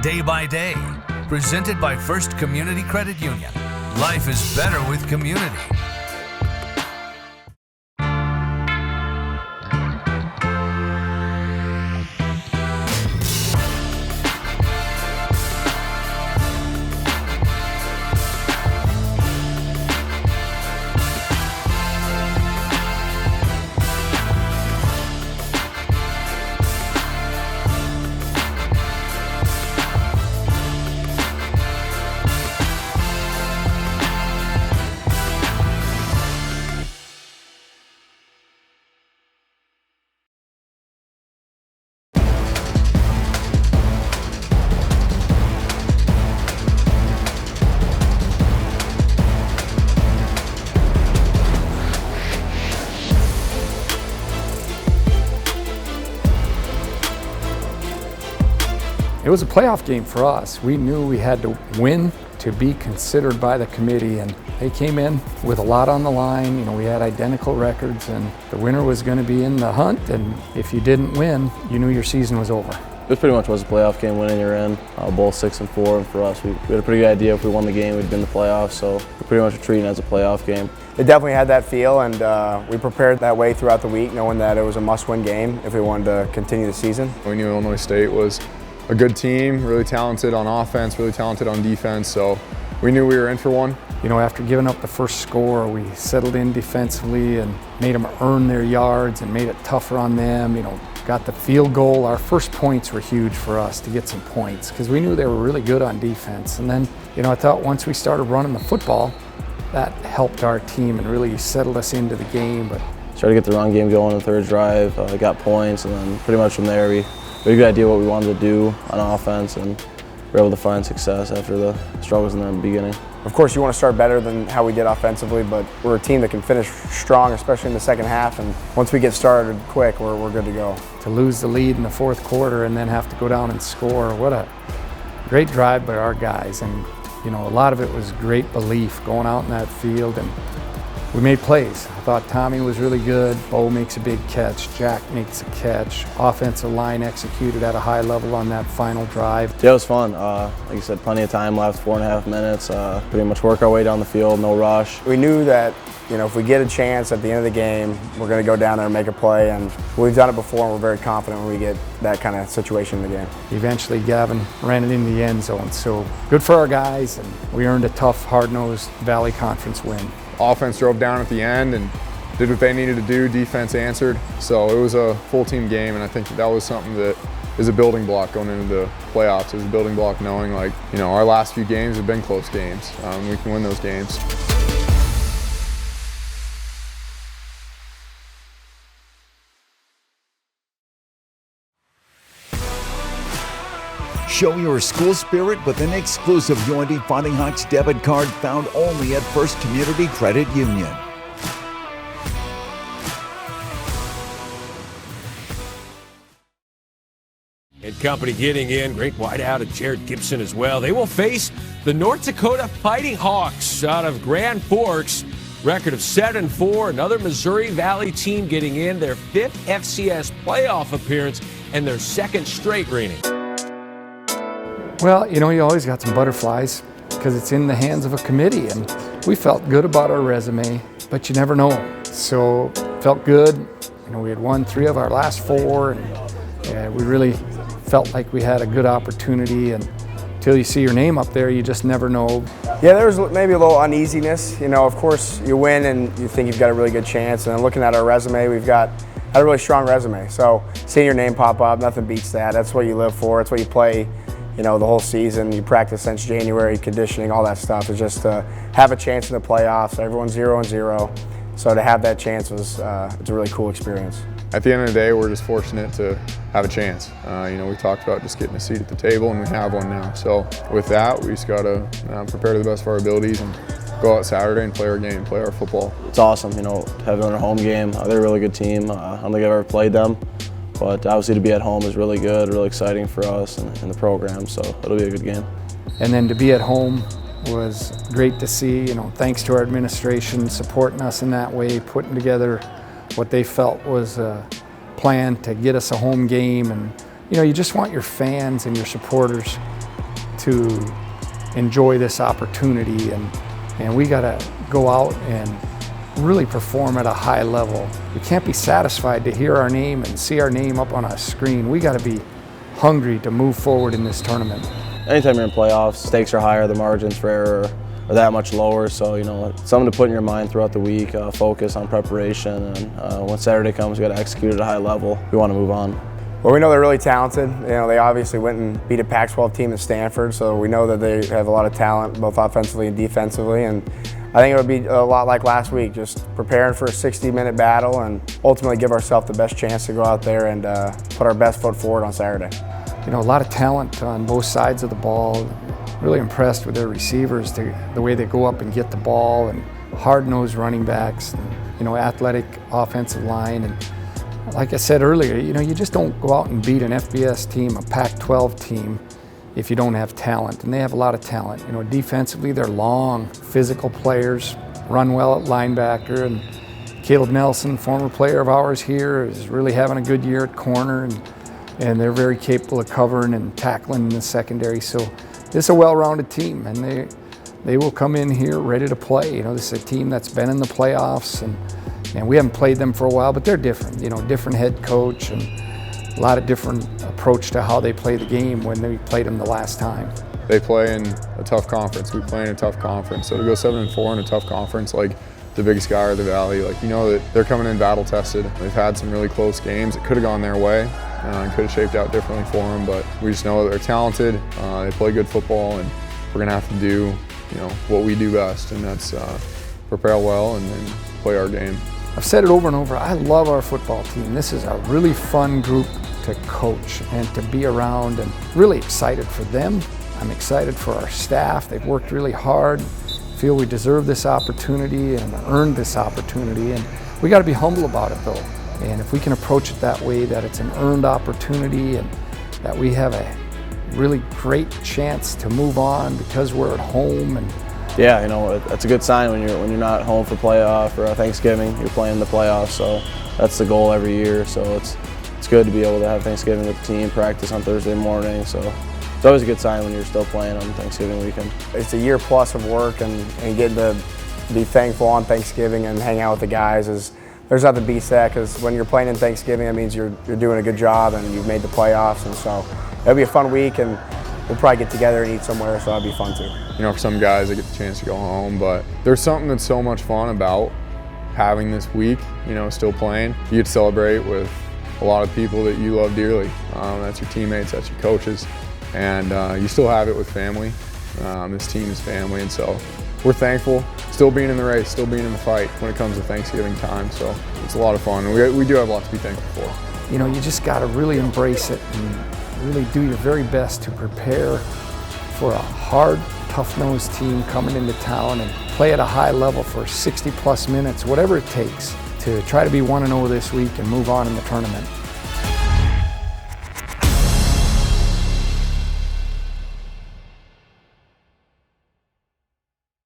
day by day. Presented by First Community Credit Union. Life is better with community. It was a playoff game for us. We knew we had to win to be considered by the committee, and they came in with a lot on the line. You know, we had identical records, and the winner was going to be in the hunt, and if you didn't win, you knew your season was over. It pretty much was a playoff game, winning you're in. Both 6-4, and for us, we had a pretty good idea if we won the game, we'd be in the playoffs, so we're pretty much treating it as a playoff game. It definitely had that feel, and we prepared that way throughout the week, knowing that it was a must-win game if we wanted to continue the season. We knew Illinois State was a good team, really talented on offense, really talented on defense, so we knew we were in for one. You know, after giving up the first score, we settled in defensively and made them earn their yards and made it tougher on them. You know, got the field goal. Our first points were huge for us to get some points because we knew they were really good on defense. And then, you know, I thought once we started running the football, that helped our team and really settled us into the game. But started to get the run game going in the third drive, got points, and then pretty much from there we had a good idea what we wanted to do on offense, and we were able to find success after the struggles in the beginning. Of course, you want to start better than how we did offensively, but we're a team that can finish strong, especially in the second half, and once we get started quick, we're good to go. To lose the lead in the fourth quarter and then have to go down and score, what a great drive by our guys. And you know, a lot of it was great belief going out in that field, and we made plays. I thought Tommy was really good. Bo makes a big catch. Jack makes a catch. Offensive line executed at a high level on that final drive. Yeah, it was fun. Like you said, plenty of time left, 4.5 minutes. Pretty much work our way down the field, no rush. We knew that, you know, if we get a chance at the end of the game, we're going to go down there and make a play, and we've done it before, and we're very confident when we get that kind of situation in the game. Eventually, Gavin ran it in the end zone, so good for our guys, and we earned a tough, hard-nosed Valley Conference win. Offense drove down at the end and did what they needed to do. Defense answered. So it was a full team game, and I think that was something that is a building block going into the playoffs. It was a building block knowing, like, you know, our last few games have been close games. We can win those games. Show your school spirit with an exclusive UND Fighting Hawks debit card found only at First Community Credit Union. And company getting in, great wideout of Jared Gibson as well. They will face the North Dakota Fighting Hawks out of Grand Forks. Record of 7-4, another Missouri Valley team getting in, their 5th FCS playoff appearance and their 2nd straight reigning. Well, you know, you always got some butterflies because it's in the hands of a committee, and we felt good about our resume, but you never know. So felt good. You know, we had won 3 of our last 4, and we really felt like we had a good opportunity, and until you see your name up there, you just never know. Yeah, there was maybe a little uneasiness. You know, of course, you win and you think you've got a really good chance, and then looking at our resume, we've got a really strong resume. So seeing your name pop up, nothing beats that. That's what you live for. That's what you play, you know, the whole season. You practice since January, conditioning, all that stuff. Is just to have a chance in the playoffs. Everyone's 0-0. So to have that chance was it's a really cool experience. At the end of the day, we're just fortunate to have a chance. You know, we talked about just getting a seat at the table, and we have one now. So with that, we just got to prepare to the best of our abilities and go out Saturday and play our game, play our football. It's awesome, you know, having our home game. They're a really good team. I don't think I've ever played them, but obviously to be at home is really good, really exciting for us and the program, so it'll be a good game. And then to be at home was great to see. You know, thanks to our administration supporting us in that way, putting together what they felt was a plan to get us a home game. And you know, you just want your fans and your supporters to enjoy this opportunity, and we got to go out and really perform at a high level. We can't be satisfied to hear our name and see our name up on a screen. We got to be hungry to move forward in this tournament. Anytime you're in playoffs, stakes are higher, the margins for error are that much lower, so it's something to put in your mind throughout the week, focus on preparation, and when Saturday comes, we got to execute at a high level. We want to move on. Well, we know they're really talented. They obviously went and beat a Pac-12 team in Stanford, so we know that they have a lot of talent, both offensively and defensively. And I think it'll be a lot like last week, just preparing for a 60-minute battle and ultimately give ourselves the best chance to go out there and put our best foot forward on Saturday. A lot of talent on both sides of the ball. Really impressed with their receivers, the way they go up and get the ball, and hard-nosed running backs, and, athletic offensive line. And like I said earlier, you just don't go out and beat an FBS team, a Pac-12 team, if you don't have talent. And they have a lot of talent. Defensively, they're long, physical players, run well at linebacker. And Caleb Nelson, former player of ours here, is really having a good year at corner. And they're very capable of covering and tackling in the secondary. So this is a well-rounded team, and they will come in here ready to play. This is a team that's been in the playoffs, and we haven't played them for a while, but they're different. Different head coach and a lot of different approach to how they play the game when we played them the last time. They play in a tough conference. We play in a tough conference. So to go 7-4 in a tough conference like the Big Sky or the Valley, that they're coming in battle tested. They've had some really close games. It could have gone their way. It could have shaped out differently for them, but we just know that they're talented. They play good football, and we're gonna have to do, what we do best, and that's prepare well and then play our game. I've said it over and over. I love our football team. This is a really fun group to coach and to be around, and really excited for them. I'm excited for our staff. They've worked really hard. Feel we deserve this opportunity and earned this opportunity, and we got to be humble about it though. And if we can approach it that way, that it's an earned opportunity and that we have a really great chance to move on because we're at home. And yeah, that's a good sign when you're not home for playoff or Thanksgiving. You're playing the playoffs, so that's the goal every year. So it's good to be able to have Thanksgiving with the team, practice on Thursday morning. So it's always a good sign when you're still playing on Thanksgiving weekend. It's a year plus of work, and getting to be thankful on Thanksgiving and hang out with the guys there's nothing beats that, because when you're playing in Thanksgiving, that means you're doing a good job and you've made the playoffs, and so it'll be a fun week, and we'll probably get together and eat somewhere, so that'll be fun too. For some guys, they get the chance to go home, but there's something that's so much fun about having this week, still playing. You get to celebrate with a lot of people that you love dearly. That's your teammates, that's your coaches, and you still have it with family. This team is family, and so we're thankful, still being in the race, still being in the fight when it comes to Thanksgiving time. So it's a lot of fun. We do have a lot to be thankful for. You just got to really embrace it and really do your very best to prepare for a hard, tough-nosed team coming into town and play at a high level for 60-plus minutes, whatever it takes, to try to be 1-0 this week and move on in the tournament.